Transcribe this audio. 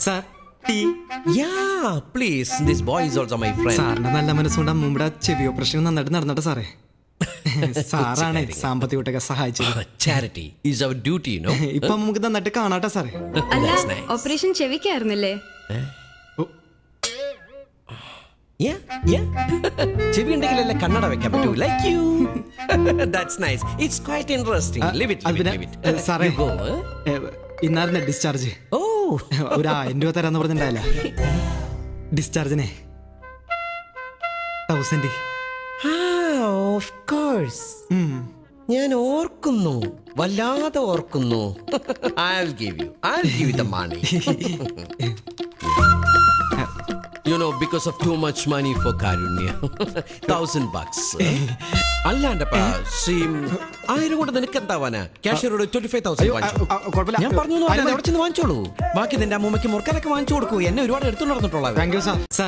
Sir tea. Yeah, please. This boy is also my friend. സാറിന്റെ നല്ല മനസ്സുകൊണ്ട് അമ്മൂമ്മയുടെ ചെവി ഓപ്പറേഷൻ നന്നായിട്ട് നടന്നട്ടെ സാറേ. സാറാണ് സാമ്പത്തികമായിട്ടൊക്കെ സഹായിച്ചത്. Charity is our duty, you know. ഇപ്പൊ നമുക്ക് നന്നായിട്ട് കാണാട്ടെ സാറേ. അല്ല That's nice. ഓപ്പറേഷൻ ചെവിക്കായിരുന്നില്ലേ? Yeah, yeah. ചെവി ഉണ്ടെങ്കിലല്ലേ കണ്ണട വെക്കാൻ പറ്റൂ. Like you. That's nice. It's quite interesting. Leave it, leave it, leave it. സാറേ You go, ഇന്നായിരുന്നു ഡിസ്ചാർജ്. Oh. ഒരു 1000 രൂപ തരാന്ന് പറഞ്ഞിട്ടുണ്ടായില്ല ഡിസ്ചാർജിനെ. 1000. Of course. ഞാൻ ഓർക്കുന്നു, വല്ലാതെ ഓർക്കുന്നു. I'll give you the money. You know, because of too much money for Karunya. $1,000. അല്ലാണ്ടപ്പാ same 1000 കൊണ്ട് നിനക്ക് എന്താവാനാ? ക്യാഷ്യറോട് 25,000 വാങ്ങിച്ചു. കുഴപ്പമില്ല. ഞാൻ പറഞ്ഞു അവിടെ ചെന്ന് വാങ്ങിച്ചോളൂ. ബാക്കി നിന്റെ അമ്മൂമ്മയ്ക്ക് മുറുക്കാനൊക്കെ വാങ്ങിച്ചു കൊടുക്കൂ. എന്നെ ഒരുപാട് എടുത്തു നടന്നിട്ടുള്ള. Thank you sir.